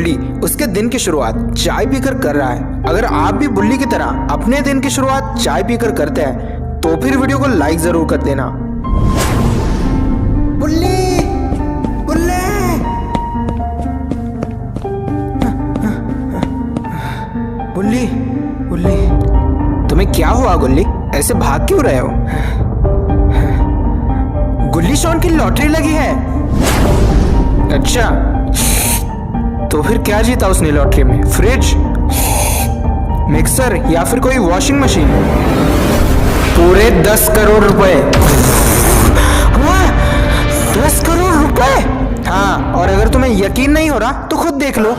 बुल्ली उसके दिन की शुरुआत चाय पीकर कर रहा है। अगर आप भी बुल्ली की तरह अपने दिन की शुरुआत चाय पीकर करते हैं तो फिर वीडियो को लाइक जरूर कर देना। बुल्ली बुल्ले बुल्ली बुल्ली, तुम्हें क्या हुआ गुल्ली? ऐसे भाग क्यों रहे हो? गुल्ली शॉन की लॉटरी लगी है। अच्छा, तो फिर क्या जीता उसने लॉटरी में? फ्रिज, मिक्सर या फिर कोई वॉशिंग मशीन? पूरे 10 करोड़ रुपए। 10 करोड़ रुपए? हाँ, और अगर तुम्हें यकीन नहीं हो रहा तो खुद देख लो।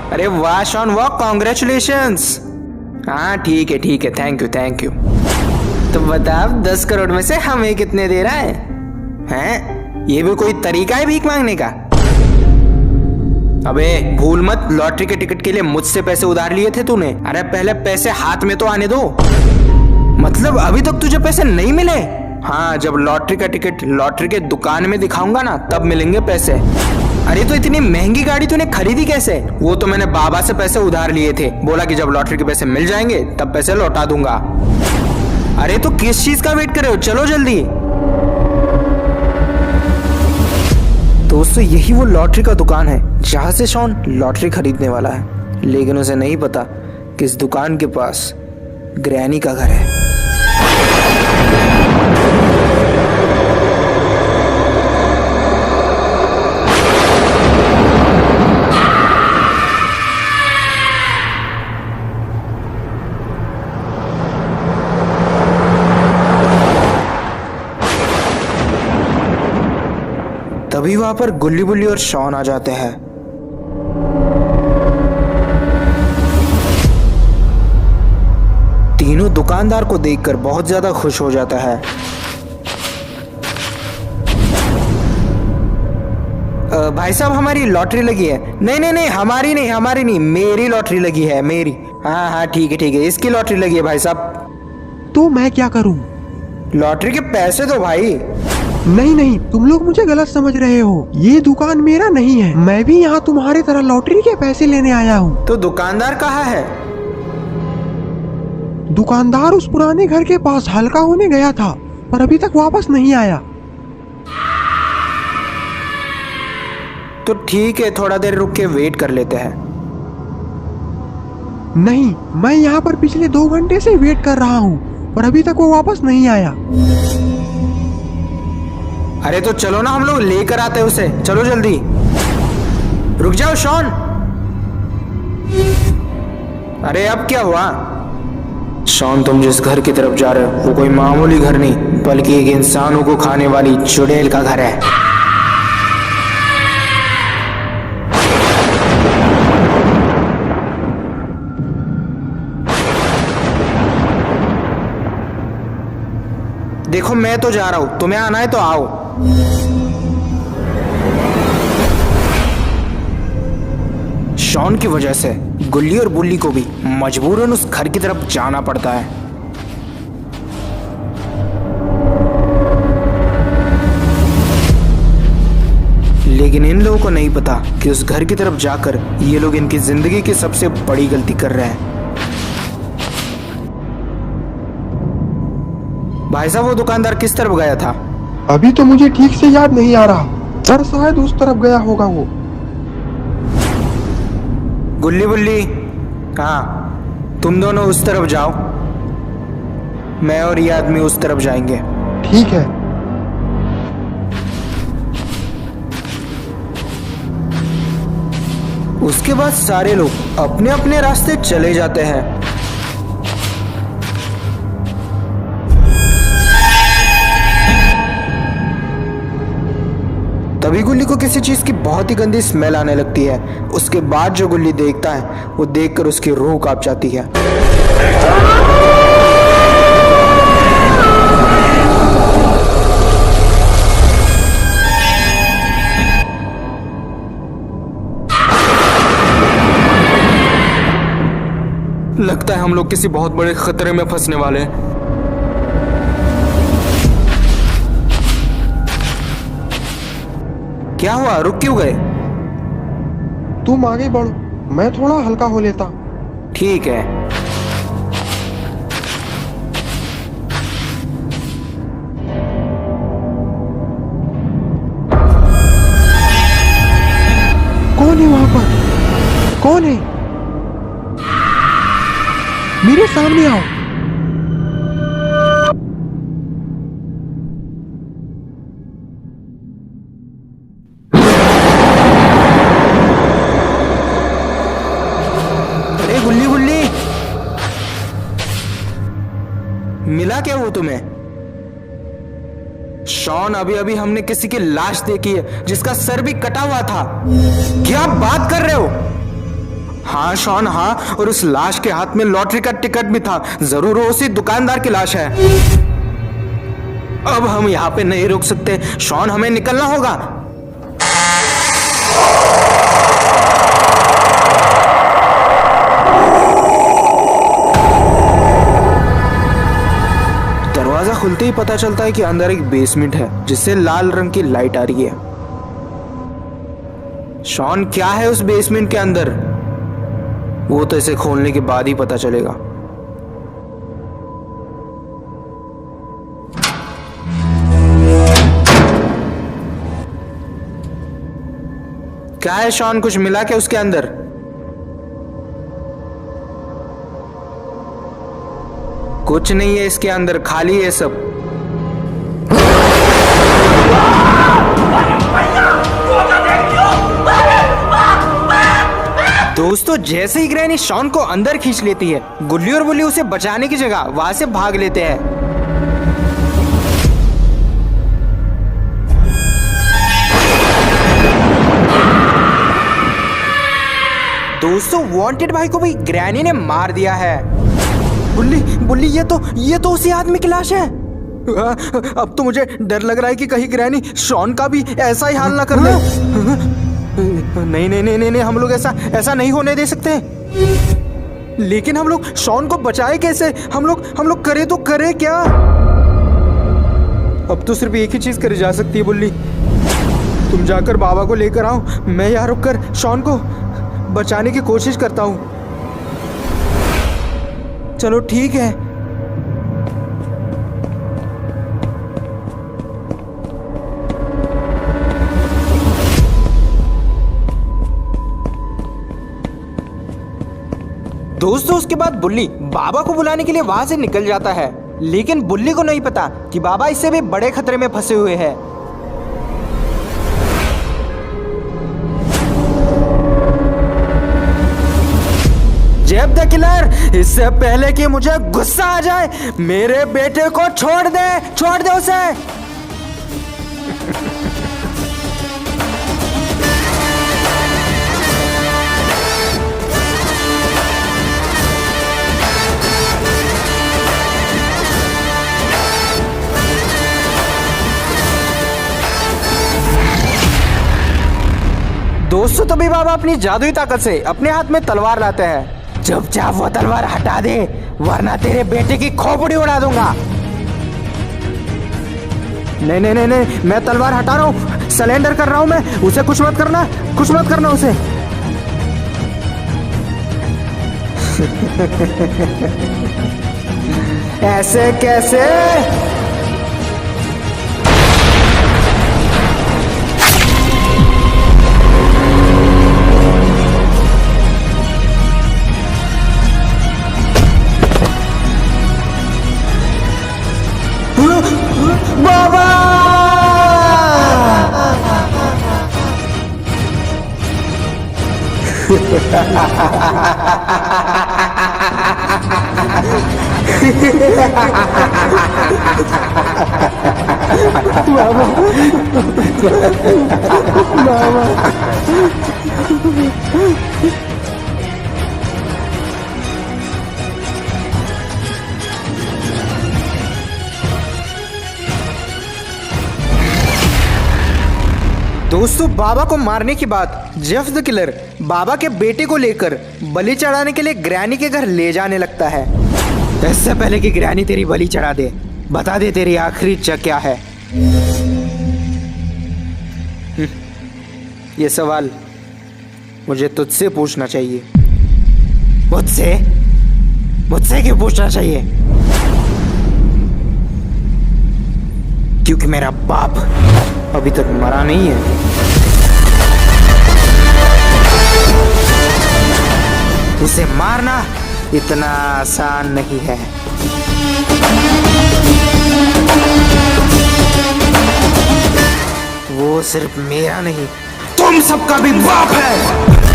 अरे वाह शॉन वाह, कॉन्ग्रेचुलेशंस। हाँ ठीक है, थैंक यू। तो बताओ 10 करोड़ में से हमें कितने दे रहा है? हैं? ये भी कोई तरीका है भीख मांगने का? अबे भूल मत, लॉटरी के टिकट के लिए मुझसे पैसे उधार लिए थे तूने। अरे पहले पैसे हाथ में तो आने दो। मतलब अभी तक तुझे पैसे नहीं मिले? हाँ, जब लॉटरी का टिकट लॉटरी के दुकान में दिखाऊंगा ना तब मिलेंगे पैसे। अरे तो इतनी महंगी गाड़ी तूने खरीदी कैसे? वो तो मैंने बाबा से पैसे उधार लिए थे, बोला कि जब लॉटरी के पैसे मिल जाएंगे तब पैसे लौटा दूंगा। अरे तो किस चीज का वेट कर रहे हो? चलो जल्दी। दोस्तों यही वो लॉटरी का दुकान है जहां से शॉन लॉटरी खरीदने वाला है, लेकिन उसे नहीं पता कि इस दुकान के पास ग्रैनी का घर है। तभी वहां पर गुल्ली बुल्ली और शॉन आ जाते हैं। तीनों दुकानदार को देखकर बहुत ज्यादा खुश हो जाता है। भाई साहब हमारी लॉटरी लगी है। नहीं, हमारी नहीं, मेरी लॉटरी लगी है, मेरी। हाँ ठीक है, इसकी लॉटरी लगी है भाई साहब। तो मैं क्या करूं? लॉटरी के पैसे दो भाई। नहीं, तुम लोग मुझे गलत समझ रहे हो। ये दुकान मेरा नहीं है, मैं भी यहाँ तुम्हारी तरह लॉटरी के पैसे लेने आया हूँ। तो दुकानदार कहाँ है? दुकानदार उस पुराने घर के पास हल्का होने गया था, पर अभी तक वापस नहीं आया। तो ठीक है, थोड़ा देर रुक के वेट कर लेते हैं। नहीं, मैं यहाँ पर पिछले 2 घंटे से वेट कर रहा हूँ, पर अभी तक वो वापस नहीं आया। अरे तो चलो ना, हम लोग लेकर आते हैं उसे। चलो जल्दी। रुक जाओ शॉन। अरे अब क्या हुआ? शॉन, तुम जिस घर की तरफ जा रहे हो वो कोई मामूली घर नहीं, बल्कि एक इंसानों को खाने वाली चुड़ैल का घर है। देखो मैं तो जा रहा हूं, तुम्हें आना है तो आओ। शॉन की वजह से गुल्ली और बुल्ली को भी मजबूरन उस घर की तरफ जाना पड़ता है। लेकिन इन लोगों को नहीं पता कि उस घर की तरफ जाकर ये लोग इनकी जिंदगी की सबसे बड़ी गलती कर रहे हैं। भाई साहब वो दुकानदार किस तरफ गया था? अभी तो मुझे ठीक से याद नहीं आ रहा, पर शायद उस तरफ गया होगा वो। गुल्ली बुल्ली, हाँ तुम दोनों उस तरफ जाओ, मैं और ये आदमी उस तरफ जाएंगे। ठीक है। उसके बाद सारे लोग अपने अपने रास्ते चले जाते हैं। तभी गुल्ली को किसी चीज की बहुत ही गंदी स्मेल आने लगती है। उसके बाद जो गुल्ली देखता है वो देखकर उसकी रूह कांप जाती है। लगता है हम लोग किसी बहुत बड़े खतरे में फंसने वाले हैं। क्या हुआ, रुक क्यों गए? तुम आगे बढ़ो, मैं थोड़ा हल्का हो लेता। ठीक है। कौन है वहां पर? कौन है? मेरे सामने आओ। अरे गुल्ली गुल्ली, मिला क्या वो तुम्हें? शॉन, अभी अभी हमने किसी की लाश देखी है जिसका सर भी कटा हुआ था। क्या बात कर रहे हो? हाँ शॉन, हाँ, और उस लाश के हाथ में लॉटरी का टिकट भी था। जरूर वो उसी दुकानदार की लाश है। अब हम यहाँ पे नहीं रुक सकते शॉन, हमें निकलना होगा। दरवाजा खुलते ही पता चलता है कि अंदर एक बेसमेंट है जिससे लाल रंग की लाइट आ रही है। शॉन, क्या है उस बेसमेंट के अंदर? वो तो इसे खोलने के बाद ही पता चलेगा। क्या है शॉन, कुछ मिला क्या उसके अंदर? कुछ नहीं है इसके अंदर, खाली है सब। दोस्तों, जैसे ही ग्रैनी शॉन को अंदर खींच लेती है, गुल्ली और बुल्ली उसे बचाने की जगह वहां से भाग लेते हैं। दोस्तों, वांटेड भाई को भी ग्रैनी ने मार दिया है। बुल्ली बुल्ली, ये तो उसी आदमी की लाश है। अब तो मुझे डर लग रहा है कि कहीं ग्रैनी शॉन का भी ऐसा ही हाल ना कर दे। नहीं नहीं नहीं नहीं, हम लोग ऐसा नहीं होने दे सकते। लेकिन हम लोग शॉन को बचाए कैसे? हम लोग करे तो करे क्या? अब तो सिर्फ एक ही चीज करी जा सकती है बुल्ली, तुम जाकर बाबा को लेकर आओ, मैं यहाँ रुककर शॉन को बचाने की कोशिश करता हूँ। चलो ठीक है। दोस्तों, उसके बाद बुल्ली बाबा को बुलाने के लिए वहां से निकल जाता है, लेकिन बुल्ली को नहीं पता कि बाबा इससे भी बड़े खतरे में फंसे हुए हैं। जेब द किलर, इससे पहले कि मुझे गुस्सा आ जाए, मेरे बेटे को छोड़ दे उसे। दोस्तों, तभी बाबा अपनी जादुई ताकत से अपने हाथ में तलवार लाते हैं। चुपचाप वो तलवार हटा दे, वरना तेरे बेटे की खोपड़ी उड़ा दूंगा। नहीं नहीं नहीं नहीं, मैं तलवार हटा रहा हूँ, सरेंडर कर रहा हूँ मैं। उसे कुछ मत करना उसे। ऐसे कैसे? बाबा! दोस्तों, बाबा को मारने के बाद जेफ द किलर बाबा के बेटे को लेकर बलि चढ़ाने के लिए ग्रैनी के घर ले जाने लगता है। इससे पहले कि ग्रैनी तेरी बलि चढ़ा दे, बता दे तेरी आखिरी इच्छा क्या है। ये सवाल मुझे तुझसे पूछना चाहिए। मुझसे? मुझसे क्यों पूछना चाहिए? क्योंकि मेरा बाप अभी तक मरा नहीं है। उसे मारना इतना आसान नहीं है। वो सिर्फ मेरा नहीं, तुम सबका भी बाप है।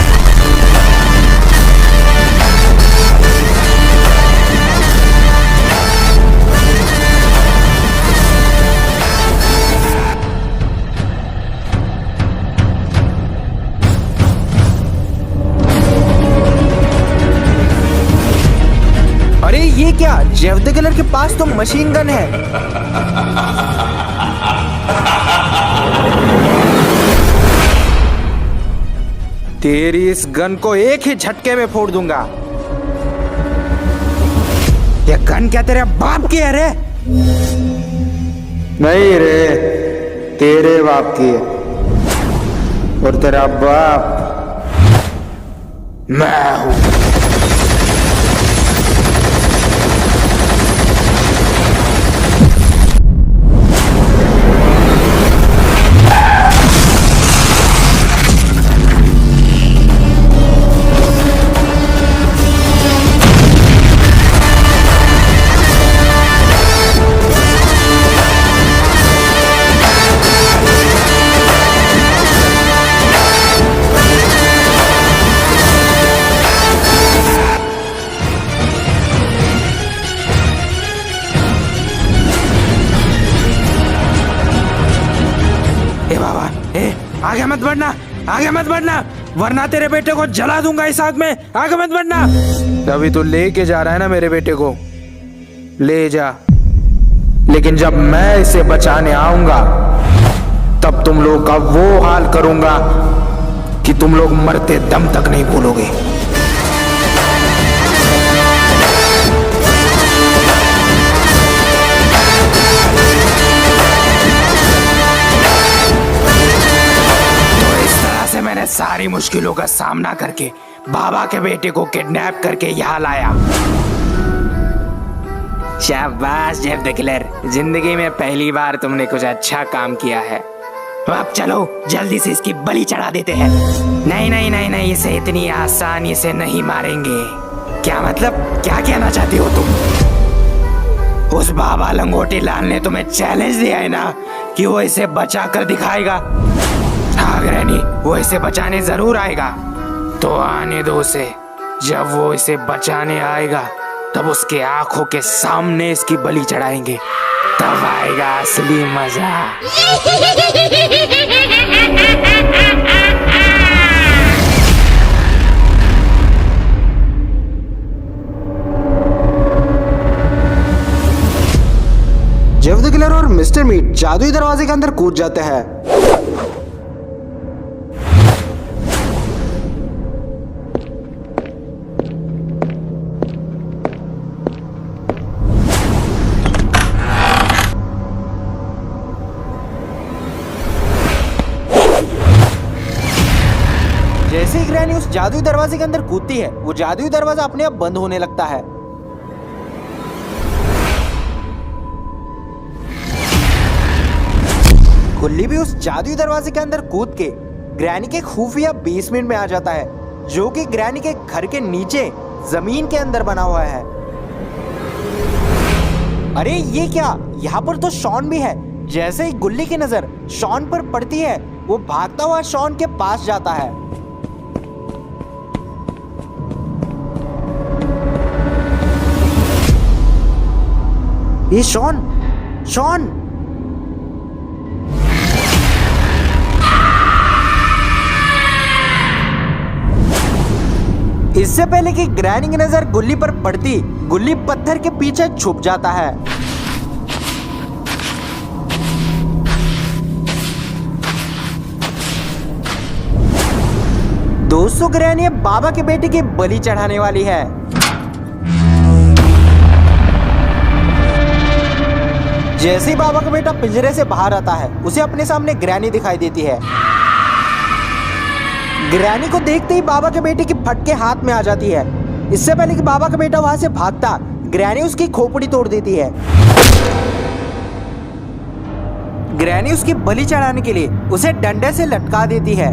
अरे ये क्या, जेफ द किलर के पास तो मशीन गन है। तेरी इस गन को एक ही झटके में फोड़ दूंगा। ये गन क्या तेरे बाप की है रे? नहीं रे, तेरे बाप की है। और तेरा बाप मैं हूं। आगे मत बढ़ना, आगे मत बढ़ना, वरना तेरे बेटे को जला दूंगा इस आग में। आगे मत बढ़ना। अभी तो लेके जा रहा है ना मेरे बेटे को, ले जा। लेकिन जब मैं इसे बचाने आऊंगा तब तुम लोग का वो हाल करूंगा कि तुम लोग मरते दम तक नहीं भूलोगे। मैंने सारी मुश्किलों का सामना करके बाबा के बेटे को किडनैप करके यहाँ लाया। शाबाश जेफ द किलर, जिंदगी में पहली बार तुमने कुछ अच्छा काम किया है। अब चलो जल्दी से इसकी बलि चढ़ा देते हैं। नहीं नहीं नहीं नहीं, इसे इतनी आसानी से नहीं मारेंगे। क्या मतलब, क्या कहना चाहती हो तुम? उस बाबा लंगोटी लाल ने तुम्हें चैलेंज दिया है ना कि वो इसे बचा कर दिखाएगा। हाँ ग्रैनी, वो इसे बचाने जरूर आएगा। तो आने दो उसे। जब वो इसे बचाने आएगा तब उसके आंखों के सामने इसकी बलि चढ़ाएंगे, तब आएगा असली मजा। जेफ द किलर और मिस्टर मीट जादुई दरवाजे के अंदर कूद जाते हैं। जैसे ही ग्रैनी उस जादुई दरवाजे के अंदर कूदती है, वो जादुई दरवाजा अपने आप बंद होने लगता है। गुल्ली भी उस जादुई दरवाजे के अंदर कूद के ग्रैनी के खुफिया बेसमेंट में आ जाता है, जो कि ग्रैनी के घर के नीचे जमीन के अंदर बना हुआ है। अरे ये क्या, यहाँ पर तो शॉन भी है। जैसे ही गुल्ली की नजर शॉन पर पड़ती है, वो भागता हुआ शॉन के पास जाता है। ये शॉन शॉन इससे पहले कि ग्रैनी की नजर गुल्ली पर पड़ती, गुल्ली पत्थर के पीछे छुप जाता है। दोस्तों ग्रैनी अब बाबा के बेटे की बलि चढ़ाने वाली है। जैसे ही बाबा का बेटा पिंजरे से बाहर आता है, उसे अपने सामने ग्रैनी दिखाई देती है। ग्रैनी को देखते ही बाबा के बेटे की फटके हाथ में आ जाती है। इससे पहले कि बाबा का बेटा वहां से भागता, ग्रैनी उसकी खोपड़ी तोड़ देती है। ग्रैनी उसकी बलि चढ़ाने के लिए उसे डंडे से लटका देती है।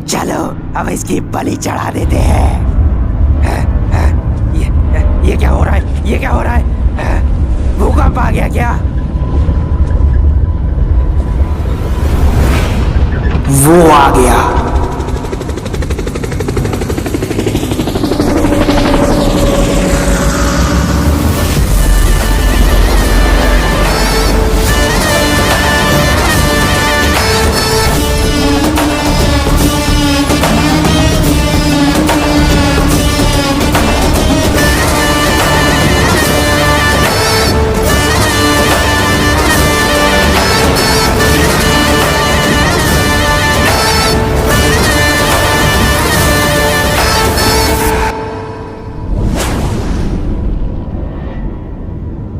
चलो अब इसकी बलि चढ़ा देते हैं। ये क्या हो रहा है? ये क्या हो रहा है? भूकंप आ गया क्या? वो आ गया।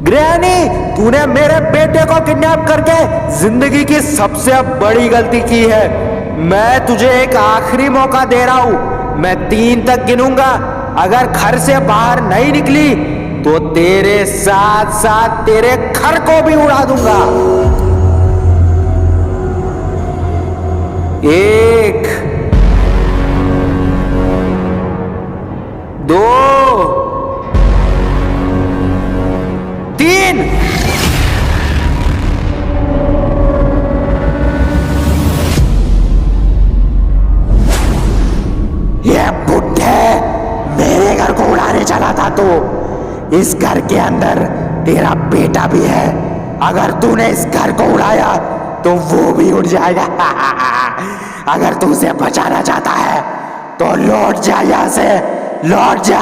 ग्रैनी, तूने मेरे बेटे को किडनैप करके जिंदगी की सबसे बड़ी गलती की है। मैं तुझे एक आखिरी मौका दे रहा हूं। मैं 3 तक गिनूंगा। अगर घर से बाहर नहीं निकली तो तेरे साथ साथ तेरे घर को भी उड़ा दूंगा। 1 2 3। ये बुड्ढे मेरे घर को उड़ाने चला था। तो इस घर के अंदर तेरा बेटा भी है। अगर तूने इस घर को उड़ाया तो वो भी उड़ जाएगा। अगर तू उसे बचाना चाहता है तो लौट जा, यहां से लौट जा।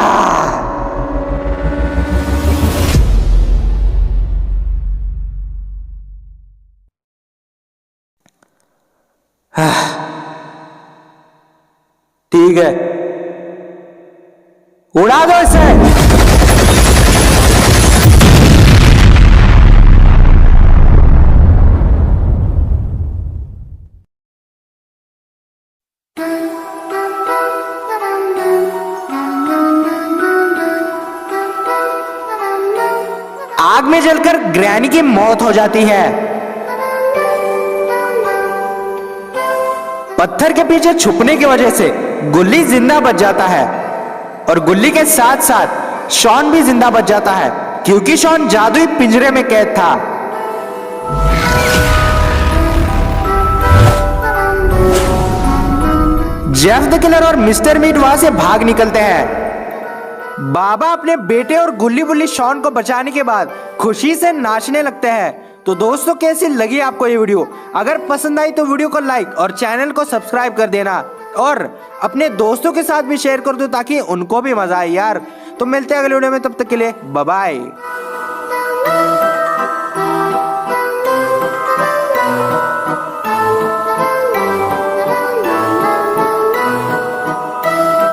ठीक है, उड़ा दो इसे। आग में जलकर ग्रैनी की मौत हो जाती है। पत्थर के पीछे छुपने की वजह से गुल्ली जिंदा बच जाता है और गुल्ली के साथ साथ शॉन भी जिंदा बच जाता है, क्योंकि शॉन जादुई पिंजरे में कैद था। जेफ द किलर और मिस्टर मीट वहां से भाग निकलते हैं। बाबा अपने बेटे और गुल्ली बुल्ली शॉन को बचाने के बाद खुशी से नाचने लगते हैं। तो दोस्तों कैसी लगी आपको ये वीडियो? अगर पसंद आई तो वीडियो को लाइक और चैनल को सब्सक्राइब कर देना और अपने दोस्तों के साथ भी शेयर कर दो ताकि उनको भी मजा आए यार। तो मिलते हैं अगले वीडियो में, तब तक के लिए बाय बाय।